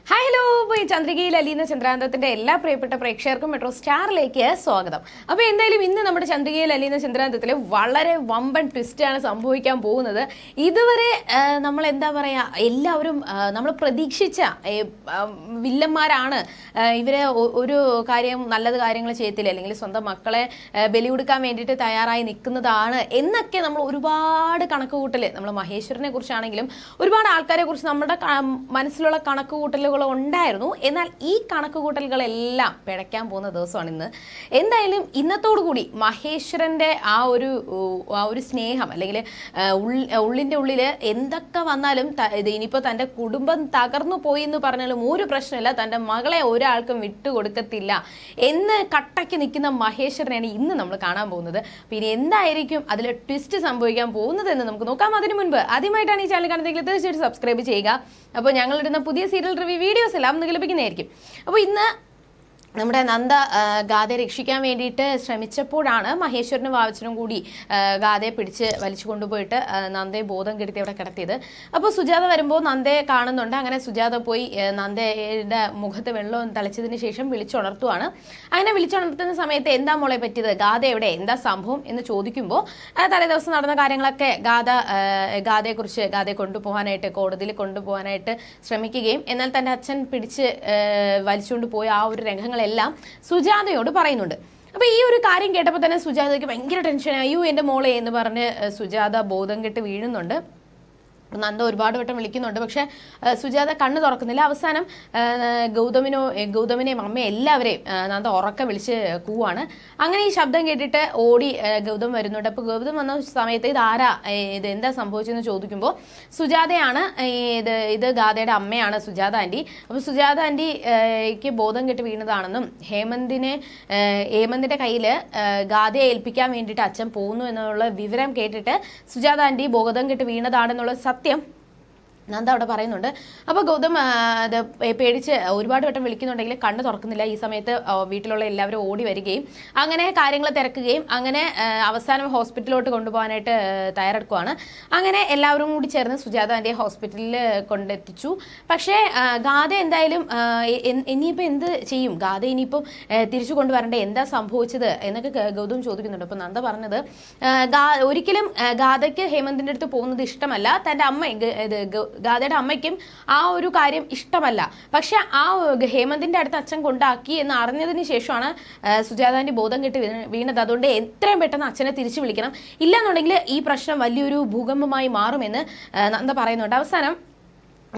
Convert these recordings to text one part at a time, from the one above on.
Hi hello ചന്ദ്രികയിൽ Aleena ചന്ദ്രാന്തത്തിന്റെ എല്ലാ പ്രിയപ്പെട്ട പ്രേക്ഷകർക്കും മെട്രോ സ്റ്റാറിലേക്ക് സ്വാഗതം. അപ്പോൾ എന്തായാലും ഇന്ന് നമ്മുടെ ചന്ദ്രികയിൽ അലീന ചന്ദ്രാന്തത്തിൽ വളരെ വമ്പൻ ട്വിസ്റ്റാണ് സംഭവിക്കാൻ പോകുന്നത്. ഇതുവരെ നമ്മൾ എന്താ പറയാ, എല്ലാവരും നമ്മൾ പ്രതീക്ഷിച്ച വില്ലന്മാരാണ് ഇവരെ, ഒരു കാര്യം നല്ലത് കാര്യങ്ങൾ ചെയ്യത്തില്ല, അല്ലെങ്കിൽ സ്വന്തം മക്കളെ ബലി കൊടുക്കാൻ വേണ്ടിയിട്ട് തയ്യാറായി നിൽക്കുന്നതാണ് എന്നൊക്കെ നമ്മൾ ഒരുപാട് കണക്കുകൂട്ടൽ, നമ്മൾ മഹേശ്വരനെ കുറിച്ചാണെങ്കിലും ഒരുപാട് ആൾക്കാരെ കുറിച്ച് നമ്മുടെ മനസ്സിലുള്ള കണക്കുകൂട്ടലുകൾ ഉണ്ടായിരുന്നു. എന്നാൽ ഈ കണക്കുകൂട്ടലുകളെല്ലാം പിഴയ്ക്കാൻ പോകുന്ന ദിവസമാണ് ഇന്ന്. എന്തായാലും ഇന്നത്തോടുകൂടി മഹേശ്വരന്റെ ആ ഒരു സ്നേഹം, അല്ലെങ്കിൽ ഉള്ളിന്റെ ഉള്ളിൽ എന്തൊക്കെ വന്നാലും ഇനിയിപ്പോൾ തന്റെ കുടുംബം തകർന്നു പോയി എന്ന് പറഞ്ഞാലും ഒരു പ്രശ്നമില്ല, തന്റെ മകളെ ഒരാൾക്കും വിട്ടുകൊടുക്കത്തില്ല എന്ന് കട്ടയ്ക്ക് നിൽക്കുന്ന മഹേശ്വരനെയാണ് ഇന്ന് നമ്മൾ കാണാൻ പോകുന്നത്. പിന്നെ എന്തായിരിക്കും അതിൽ ട്വിസ്റ്റ് സംഭവിക്കാൻ പോകുന്നത് എന്ന് നമുക്ക് നോക്കാം. അതിനു മുൻപ് ആദ്യമായിട്ടാണ് ഈ ചാനൽ കാണുന്നതെങ്കിൽ തീർച്ചയായിട്ടും സബ്സ്ക്രൈബ് ചെയ്യുക. അപ്പോൾ ഞങ്ങളിടുന്ന പുതിയ സീരിയൽ റിവ്യൂ വീഡിയോസ് എല്ലാം നിങ്ങൾക്ക് ലഭിക്കുന്നതായിരിക്കും. അപ്പോൾ ഇന്ന് നമ്മുടെ നന്ദ ഗാഥയെ രക്ഷിക്കാൻ വേണ്ടിയിട്ട് ശ്രമിച്ചപ്പോഴാണ് മഹേശ്വരനും വാവച്ചനും കൂടി ഗാഥയെ പിടിച്ച് വലിച്ചു കൊണ്ടുപോയിട്ട് നന്ദയെ ബോധം കെടുത്തി അവിടെ കിടത്തിയത്. അപ്പോൾ സുജാത വരുമ്പോൾ നന്ദയെ കാണുന്നുണ്ട്. അങ്ങനെ സുജാത പോയി നന്ദയുടെ മുഖത്ത് വെള്ളം തളിച്ചതിന് ശേഷം വിളിച്ചുണർത്തുവാണ്. അങ്ങനെ വിളിച്ചുണർത്തുന്ന സമയത്ത് എന്താ മോളെ പറ്റിയത്, ഗാഥ എവിടെ, എന്താ സംഭവം എന്ന് ചോദിക്കുമ്പോൾ തലേ ദിവസം നടന്ന കാര്യങ്ങളൊക്കെ ഗാഥയെക്കുറിച്ച് ഗാഥയെ കൊണ്ടുപോകാനായിട്ട്, കോടതിയിൽ കൊണ്ടുപോകാനായിട്ട് ശ്രമിക്കുകയും എന്നാൽ തൻ്റെ അച്ഛൻ പിടിച്ച് വലിച്ചുകൊണ്ട് പോയ ആ ഒരു രംഗങ്ങൾ എല്ലാം സുജാതയോട് പറയുന്നുണ്ട്. അപ്പൊ ഈ ഒരു കാര്യം കേട്ടപ്പോൾ തന്നെ സുജാതയ്ക്ക് ഭയങ്കര ടെൻഷൻ. അയ്യോ എന്റെ മോളെ എന്ന് പറഞ്ഞ് സുജാത ബോധം കെട്ട് വീഴുന്നുണ്ട്. നന്ദ ഒരുപാട് വട്ടം വിളിക്കുന്നുണ്ട്, പക്ഷെ സുജാത കണ്ണ് തുറക്കുന്നില്ല. അവസാനം ഗൗതമിനെയും അമ്മയും എല്ലാവരെയും നന്ദ ഉറക്കെ വിളിച്ച് കൂവാണ്. അങ്ങനെ ഈ ശബ്ദം കേട്ടിട്ട് ഓടി ഗൗതം വരുന്നുണ്ട്. അപ്പോൾ ഗൗതം വന്ന സമയത്ത് ഇത് എന്താ സംഭവിച്ചെന്ന് ചോദിക്കുമ്പോൾ സുജാതയാണ്, ഇത് ഗാഥയുടെ അമ്മയാണ് സുജാത ആൻറ്റി. അപ്പോൾ സുജാത ആൻറ്റിക്ക് ബോധം കെട്ട് വീണതാണെന്നും ഹേമന്തിന്റെ കയ്യിൽ ഗാഥയെ ഏൽപ്പിക്കാൻ വേണ്ടിയിട്ട് അച്ഛൻ പോകുന്നു എന്നുള്ള വിവരം കേട്ടിട്ട് സുജാത ആൻറ്റി ബോധം കെട്ട് വീണതാണെന്നുള്ള സത്യം നന്ദ അവിടെ പറയുന്നുണ്ട്. അപ്പോൾ ഗൗതം അത് പേടിച്ച് ഒരുപാട് വട്ടം വിളിക്കുന്നുണ്ടെങ്കിൽ കണ്ണ് തുറക്കുന്നില്ല. ഈ സമയത്ത് വീട്ടിലുള്ള എല്ലാവരും ഓടി വരികയും അങ്ങനെ കാര്യങ്ങൾ തിരക്കുകയും അങ്ങനെ അവസാനം ഹോസ്പിറ്റലിലോട്ട് കൊണ്ടുപോകാനായിട്ട് തയ്യാറെടുക്കുവാണ്. അങ്ങനെ എല്ലാവരും കൂടി ചേർന്ന് സുജാത ആൻറ്റിയെ ഹോസ്പിറ്റലിൽ കൊണ്ടെത്തിച്ചു. പക്ഷേ ഗാഥ എന്തായാലും ഇനിയിപ്പോൾ എന്ത് ചെയ്യും, ഗാഥ ഇനിയിപ്പം തിരിച്ചു കൊണ്ടുവരണ്ടേ, എന്താ സംഭവിച്ചത് എന്നൊക്കെ ഗൗതം ചോദിക്കുന്നുണ്ട്. അപ്പോൾ നന്ദ പറഞ്ഞത് ഒരിക്കലും ഗാഥയ്ക്ക് ഹേമന്തിൻ്റെ അടുത്ത് പോകുന്നത് ഇഷ്ടമല്ല, തൻ്റെ അമ്മ ഗാഥയുടെ അമ്മയ്ക്കും ആ ഒരു കാര്യം ഇഷ്ടമല്ല. പക്ഷെ ആ ഹേമന്തിന്റെ അടുത്ത് അച്ഛൻ കൊണ്ടാക്കി എന്ന് അറിഞ്ഞതിന് ശേഷമാണ് സുജാതാന്റെ ബോധം കെട്ട് വീണത്. അതുകൊണ്ട് എത്രയും പെട്ടെന്ന് അച്ഛനെ തിരിച്ചു വിളിക്കണം, ഇല്ലാന്നുണ്ടെങ്കിൽ ഈ പ്രശ്നം വലിയൊരു ഭൂകമ്പമായി മാറുമെന്ന് നന്ദ പറയുന്നുണ്ട്. അവസാനം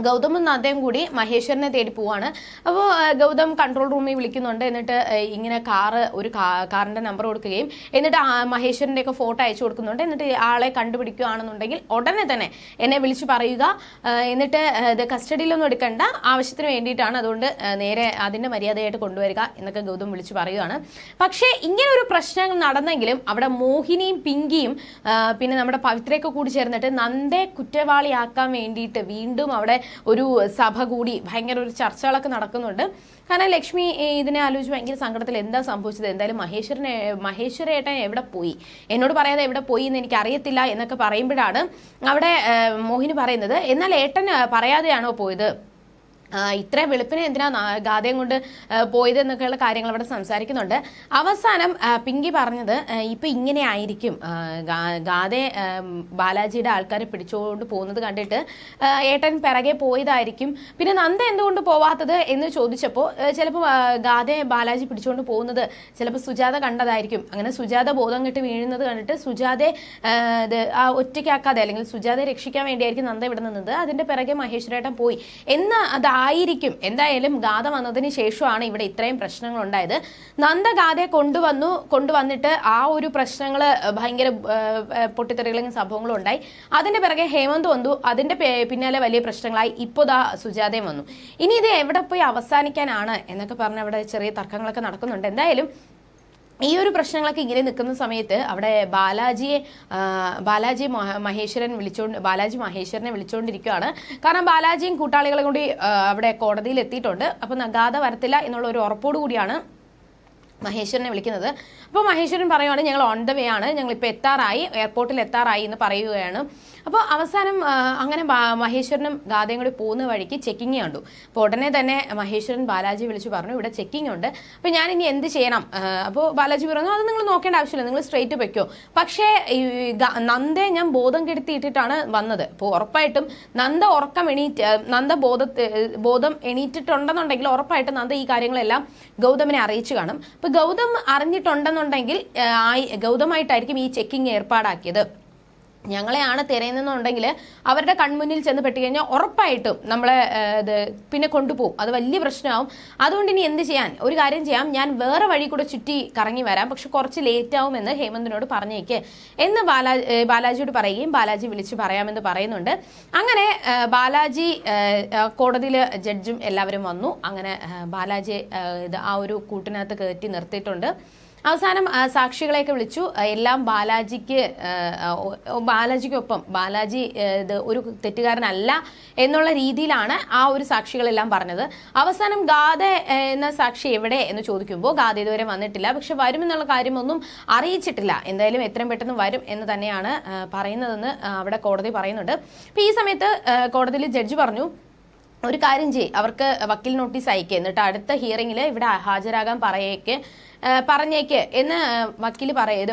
ഗൗതമും നന്ദയും കൂടി മഹേശ്വരനെ തേടി പോവാണ്. അപ്പോൾ ഗൗതം കൺട്രോൾ റൂമിൽ വിളിക്കുന്നുണ്ട്. എന്നിട്ട് ഇങ്ങനെ കാറിന്റെ നമ്പർ കൊടുക്കുകയും എന്നിട്ട് മഹേശ്വരൻ്റെ ഒക്കെ ഫോട്ടോ അയച്ചു കൊടുക്കുന്നുണ്ട്. എന്നിട്ട് ആളെ കണ്ടുപിടിക്കുകയാണെന്നുണ്ടെങ്കിൽ ഉടനെ തന്നെ എന്നെ വിളിച്ചു പറയുക, എന്നിട്ട് ഇത് കസ്റ്റഡിയിലൊന്നും എടുക്കേണ്ട, ആവശ്യത്തിന് വേണ്ടിയിട്ടാണ്, അതുകൊണ്ട് നേരെ അതിൻ്റെ മര്യാദയായിട്ട് കൊണ്ടുവരിക എന്നൊക്കെ ഗൗതം വിളിച്ചു പറയുകയാണ്. പക്ഷേ ഇങ്ങനെ ഒരു പ്രശ്നം നടന്നെങ്കിലും അവിടെ മോഹിനിയും പിങ്കിയും പിന്നെ നമ്മുടെ പവിത്രയൊക്കെ കൂടി ചേർന്നിട്ട് നന്ദയെ കുറ്റവാളിയാക്കാൻ വേണ്ടിയിട്ട് വീണ്ടും അവിടെ ഒരു സഭ കൂടി ഭയങ്കര ഒരു ചർച്ചകളൊക്കെ നടക്കുന്നുണ്ട്. കാരണം ലക്ഷ്മി ഇതിനെ ആലോചിച്ച് ഭയങ്കര സങ്കടത്തിൽ എന്താ സംഭവിച്ചത്, എന്തായാലും മഹേശ്വരേട്ടൻ എവിടെ പോയി, എന്നോട് പറയാതെ എവിടെ പോയി എന്ന് എനിക്ക് അറിയത്തില്ല എന്നൊക്കെ പറയുമ്പോഴാണ് അവിടെ മോഹിനി പറയുന്നത്, എന്നാൽ ഏട്ടൻ പറയാതെയാണോ പോയത്, ഇത്രയും വെളുപ്പിനെ എന്തിനാ ഗാഥയും കൊണ്ട് പോയത് എന്നൊക്കെയുള്ള കാര്യങ്ങൾ അവിടെ സംസാരിക്കുന്നുണ്ട്. അവസാനം പിങ്കി പറഞ്ഞത് ഇപ്പം ഇങ്ങനെ ആയിരിക്കും, ഗാഥയെ ബാലാജിയുടെ ആൾക്കാർ പിടിച്ചുകൊണ്ട് പോകുന്നത് കണ്ടിട്ട് ഏട്ടൻ പിറകെ പോയതായിരിക്കും. പിന്നെ നന്ദ എന്തുകൊണ്ട് പോവാത്തത് എന്ന് ചോദിച്ചപ്പോൾ ചിലപ്പോൾ ഗാഥയെ ബാലാജി പിടിച്ചുകൊണ്ട് പോകുന്നത് ചിലപ്പോൾ സുജാത കണ്ടതായിരിക്കും. അങ്ങനെ സുജാത ബോധം കെട്ട് വീഴുന്നത് കണ്ടിട്ട് സുജാതയെ ഒറ്റയ്ക്കാക്കാതെ, അല്ലെങ്കിൽ സുജാതയെ രക്ഷിക്കാൻ വേണ്ടിയായിരിക്കും നന്ദ ഇവിടെ നിന്നത്. അതിന്റെ പിറകെ മഹേശ്വരേട്ടൻ പോയി എന്ന് ആയിരിക്കും. എന്തായാലും ഗാഥ വന്നതിന് ശേഷമാണ് ഇവിടെ ഇത്രയും പ്രശ്നങ്ങൾ ഉണ്ടായത്. നന്ദ ഗാഥയെ കൊണ്ടുവന്നിട്ട് ആ ഒരു പ്രശ്നങ്ങൾ ഭയങ്കര പൊട്ടിത്തെറികളും സംഭവങ്ങളും ഉണ്ടായി. അതിന്റെ പിറകെ ഹേമന്ത് വന്നു, അതിന്റെ പിന്നാലെ വലിയ പ്രശ്നങ്ങളായി. ഇപ്പോൾ സുജാതയും വന്നു. ഇനി ഇത് എവിടെ പോയി അവസാനിക്കാനാണ് എന്നൊക്കെ പറഞ്ഞ് അവിടെ ചെറിയ തർക്കങ്ങളൊക്കെ നടക്കുന്നുണ്ട്. എന്തായാലും ഈ ഒരു പ്രശ്നങ്ങളൊക്കെ ഇങ്ങനെ നിൽക്കുന്ന സമയത്ത് അവിടെ ബാലാജി മഹേശ്വരനെ വിളിച്ചുകൊണ്ടിരിക്കുകയാണ്. കാരണം ബാലാജിയും കൂട്ടാളികളെ കൂടി അവിടെ കോടതിയിൽ എത്തിയിട്ടുണ്ട്. അപ്പം ഗാഥ വരത്തില്ല എന്നുള്ള ഒരു ഉറപ്പോടു കൂടിയാണ് മഹേശ്വരനെ വിളിക്കുന്നത്. അപ്പോൾ മഹേശ്വരൻ പറയുവാണ്, ഞങ്ങൾ ഓൺ ദ വേ ആണ്, ഞങ്ങളിപ്പോൾ എത്താറായി, എയർപോർട്ടിൽ എത്താറായി എന്ന് പറയുകയാണ്. അപ്പോൾ അവസാനം അങ്ങനെ മഹേശ്വരനും ഗാഥയും കൂടി പോകുന്ന വഴിക്ക് ചെക്കിങ് കണ്ടു. അപ്പോൾ ഉടനെ തന്നെ മഹേശ്വരൻ ബാലാജി വിളിച്ചു പറഞ്ഞു, ഇവിടെ ചെക്കിങ് ഉണ്ട്, അപ്പോൾ ഞാൻ ഇനി എന്ത് ചെയ്യണം? അപ്പോൾ ബാലാജി പറഞ്ഞു, അത് നിങ്ങൾ നോക്കേണ്ട ആവശ്യമില്ല, നിങ്ങൾ സ്ട്രെയിറ്റ് വെക്കോ. പക്ഷേ നന്ദയെ ഞാൻ ബോധം കെടുത്തിയിട്ടിട്ടാണ് വന്നത്. അപ്പോൾ ഉറപ്പായിട്ടും നന്ദ ബോധം എണീറ്റിട്ടുണ്ടെന്നുണ്ടെങ്കിൽ ഉറപ്പായിട്ടും നന്ദ ഈ കാര്യങ്ങളെല്ലാം ഗൗതമിനെ അറിയിച്ചു കാണും. അപ്പോൾ ഗൗതം അറിഞ്ഞിട്ടുണ്ടെന്നുണ്ടെങ്കിൽ ഗൗതമായിട്ടായിരിക്കും ഈ ചെക്കിങ് ഏർപ്പാടാക്കിയത്. ഞങ്ങളെയാണ് തിരയുന്നുണ്ടെങ്കിൽ അവരുടെ കൺമുന്നിൽ ചെന്ന് പെട്ടുകഴിഞ്ഞാൽ ഉറപ്പായിട്ടും നമ്മളെ പിന്നെ കൊണ്ടുപോകും, അത് വലിയ പ്രശ്നമാവും. അതുകൊണ്ട് ഇനി എന്ത് ചെയ്യാൻ, ഒരു കാര്യം ചെയ്യാം, ഞാൻ വേറെ വഴി കൂടെ ചുറ്റി കറങ്ങി വരാം, പക്ഷെ കുറച്ച് ലേറ്റ് ആവുമെന്ന് ഹേമന്തിനോട് പറഞ്ഞേക്ക് എന്ന് ബാലാജിയോട് പറയുകയും ബാലാജി വിളിച്ച് പറയാമെന്ന് പറയുന്നുണ്ട്. അങ്ങനെ ബാലാജി കോടതിയിൽ ജഡ്ജും എല്ലാവരും വന്നു. അങ്ങനെ ബാലാജി ആ ഒരു കൂട്ടിനകത്ത് കയറ്റി നിർത്തിയിട്ടുണ്ട്. അവസാനം സാക്ഷികളെയൊക്കെ വിളിച്ചു. എല്ലാം ബാലാജിക്കൊപ്പം ബാലാജി ഒരു തെറ്റുകാരനല്ല എന്നുള്ള രീതിയിലാണ് ആ ഒരു സാക്ഷികളെല്ലാം പറഞ്ഞത്. അവസാനം ഗാഥ എന്ന സാക്ഷി എവിടെ എന്ന് ചോദിക്കുമ്പോൾ ഗാഥ ഇതുവരെ വന്നിട്ടില്ല, പക്ഷെ വരുമെന്നുള്ള കാര്യമൊന്നും അറിയിച്ചിട്ടില്ല. എന്തായാലും എത്രയും പെട്ടെന്ന് വരും എന്ന് തന്നെയാണ് പറയുന്നതെന്ന് അവിടെ കോടതി പറയുന്നുണ്ട്. അപ്പൊ ഈ സമയത്ത് കോടതിയിൽ ജഡ്ജി പറഞ്ഞു, ഒരു കാര്യം ചെയ്യ്, അവർക്ക് വക്കീൽ നോട്ടീസ് അയക്കുക, എന്നിട്ട് അടുത്ത ഹിയറിംഗിൽ ഇവിടെ ഹാജരാകാൻ പറഞ്ഞേക്ക് എന്ന്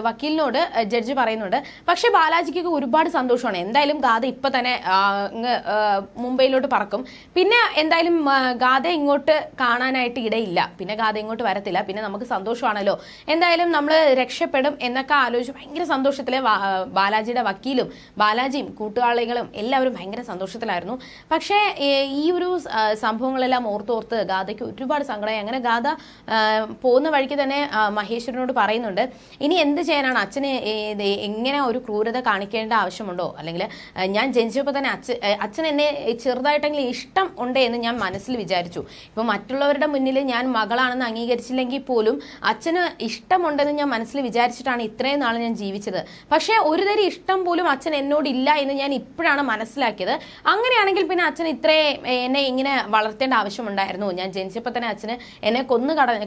വക്കീലിനോട് ജഡ്ജി പറയുന്നുണ്ട്. പക്ഷെ ബാലാജിക്ക് ഒരുപാട് സന്തോഷമാണ്. എന്തായാലും ഗാഥ ഇപ്പൊ തന്നെ മുംബൈയിലോട്ട് പറക്കും. പിന്നെ എന്തായാലും ഗാഥ ഇങ്ങോട്ട് കാണാനായിട്ട് ഇടയില്ല, പിന്നെ ഗാഥ ഇങ്ങോട്ട് വരത്തില്ല, പിന്നെ നമുക്ക് സന്തോഷമാണല്ലോ, എന്തായാലും നമ്മൾ രക്ഷപ്പെടും എന്നൊക്കെ ആലോചിച്ച് ഭയങ്കര സന്തോഷത്തിലെ ബാലാജിയുടെ വക്കീലും ബാലാജിയും കൂട്ടുകാളികളും എല്ലാവരും ഭയങ്കര സന്തോഷത്തിലായിരുന്നു. പക്ഷേ ഈ ഒരു സംഭവങ്ങളെല്ലാം ഓർത്തോർത്ത് ഗാഥയ്ക്ക് ഒരുപാട് സങ്കടമായി. അങ്ങനെ ഗാഥ പോകുന്ന വഴിക്ക് തന്നെ മഹേശ്വരനോട് പറയുന്നുണ്ട്, ഇനി എന്ത് ചെയ്യാനാണ്, അച്ഛന് എങ്ങനെ ഒരു ക്രൂരത കാണിക്കേണ്ട ആവശ്യമുണ്ടോ, അല്ലെങ്കിൽ ഞാൻ ജനിച്ചപ്പോൾ തന്നെ അച്ഛൻ എന്നെ ചെറുതായിട്ടെങ്കിലും ഇഷ്ടം ഉണ്ട് എന്ന് ഞാൻ മനസ്സിൽ വിചാരിച്ചു. ഇപ്പൊ മറ്റുള്ളവരുടെ മുന്നിൽ ഞാൻ മകളാണെന്ന് അംഗീകരിച്ചില്ലെങ്കിൽ പോലും അച്ഛന് ഇഷ്ടമുണ്ടെന്ന് ഞാൻ മനസ്സിൽ വിചാരിച്ചിട്ടാണ് ഇത്രയും നാൾ ഞാൻ ജീവിച്ചത്. പക്ഷേ ഒരു തരം ഇഷ്ടം പോലും അച്ഛൻ എന്നോടില്ല എന്ന് ഞാൻ ഇപ്പോഴാണ് മനസ്സിലാക്കിയത്. അങ്ങനെയാണെങ്കിൽ പിന്നെ അച്ഛൻ എന്നെ ഇങ്ങനെ വളർത്തേണ്ട ആവശ്യമുണ്ടായിരുന്നു. ഞാൻ ജനിച്ചപ്പോൾ തന്നെ അച്ഛന് എന്നെ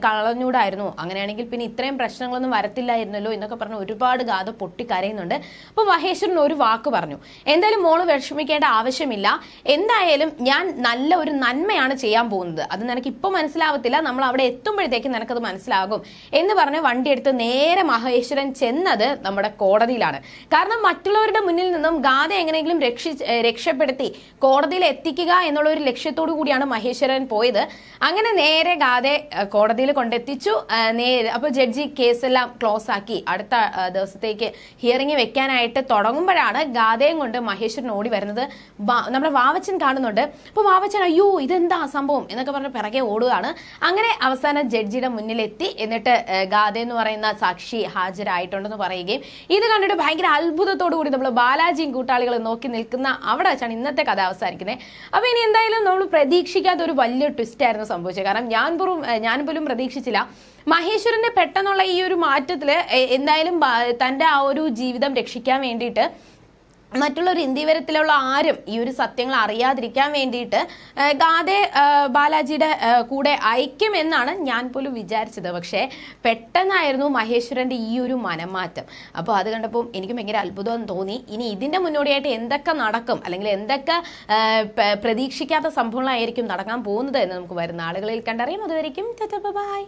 കളഞ്ഞൂടായിരുന്നു. അങ്ങനെയാണെങ്കിൽ പിന്നെ ഇത്രയും പ്രശ്നങ്ങളൊന്നും വരത്തില്ലായിരുന്നല്ലോ എന്നൊക്കെ പറഞ്ഞ് ഒരുപാട് ഗാഥ പൊട്ടിക്കരയുന്നുണ്ട്. അപ്പൊ മഹേശ്വരൻ ഒരു വാക്ക് പറഞ്ഞു, എന്തായാലും മോള് വിഷമിക്കേണ്ട ആവശ്യമില്ല, എന്തായാലും ഞാൻ നല്ല ഒരു നന്മയാണ് ചെയ്യാൻ പോകുന്നത്, അത് നിനക്ക് ഇപ്പൊ മനസ്സിലാവത്തില്ല, നമ്മൾ അവിടെ എത്തുമ്പോഴത്തേക്കും നിനക്കത് മനസ്സിലാകും എന്ന് പറഞ്ഞ് വണ്ടിയെടുത്ത് നേരെ മഹേശ്വരൻ ചെന്നത് നമ്മുടെ കോടതിയിലാണ്. കാരണം മറ്റുള്ളവരുടെ മുന്നിൽ നിന്നും ഗാഥ എങ്ങനെയെങ്കിലും രക്ഷപ്പെടുത്തി കോടതിയിൽ എത്തിക്കുക എന്നുള്ള ഒരു ലക്ഷ്യത്തോടു കൂടിയാണ് മഹേശ്വരൻ പോയത്. അങ്ങനെ നേരെ ഗാഥയെ കോടതിയിൽ കൊണ്ടെത്തിച്ചു. അപ്പോൾ ജഡ്ജി കേസെല്ലാം ക്ലോസ് ആക്കി അടുത്ത ദിവസത്തേക്ക് ഹിയറിംഗ് വെക്കാനായിട്ട് തുടങ്ങുമ്പോഴാണ് ഗാഥയും കൊണ്ട് മഹേശ്വരൻ ഓടി വരുന്നത്. നമ്മുടെ വാവച്ചൻ കാണുന്നുണ്ട്. അപ്പോൾ വാവച്ചൻ അയ്യോ ഇതെന്താ സംഭവം എന്നൊക്കെ പറഞ്ഞ് പിറകെ ഓടുകയാണ്. അങ്ങനെ അവസാനം ജഡ്ജിയുടെ മുന്നിലെത്തി. എന്നിട്ട് ഗാഥ എന്ന് പറയുന്ന സാക്ഷി ഹാജരായിട്ടുണ്ടെന്ന് പറയുകയും ഇത് കണ്ടിട്ട് ഭയങ്കര അത്ഭുതത്തോടു കൂടി നമ്മൾ ബാലാജിയും കൂട്ടാളികളും നോക്കി നിൽക്കുന്ന അവിടെ വെച്ചാണ് ഇന്നത്തെ കഥ അവസാനിക്കുന്നത്. അപ്പോൾ ഇനി എന്തായാലും നമ്മൾ പ്രതീക്ഷിക്കാത്ത ഒരു വലിയ ട്വിസ്റ്റ് ആയിരുന്നു സംഭവിച്ചത്. കാരണം ഞാൻ പോലും പ്രതീക്ഷിച്ചില്ല മഹേശ്വരന്റെ പെട്ടെന്നുള്ള ഈ ഒരു മാറ്റത്തില് എന്തായാലും തന്റെ ആ ഒരു ജീവിതം രക്ഷിക്കാൻ വേണ്ടിയിട്ട് മറ്റുള്ളൊരു ഇന്ത്യവരത്തിലുള്ള ആരും ഈ ഒരു സത്യങ്ങൾ അറിയാതിരിക്കാൻ വേണ്ടിയിട്ട് ഗാഥയെ ബാലാജിയുടെ കൂടെ അയക്കുമെന്നാണ് ഞാൻ പോലും വിചാരിച്ചത്. പക്ഷേ പെട്ടെന്നായിരുന്നു മഹേശ്വരന്റെ ഈ ഒരു മനംമാറ്റം. അപ്പോൾ അത് കണ്ടപ്പോൾ എനിക്ക് ഭയങ്കര അത്ഭുതം തോന്നി. ഇനി ഇതിന്റെ മുന്നോടിയായിട്ട് എന്തൊക്കെ നടക്കും, അല്ലെങ്കിൽ എന്തൊക്കെ പ്രതീക്ഷിക്കാത്ത സംഭവങ്ങളായിരിക്കും നടക്കാൻ പോകുന്നത് എന്ന് നമുക്ക് വരുന്ന ആളുകളിൽ കണ്ടറിയാം. അതുവരെയും ബൈ.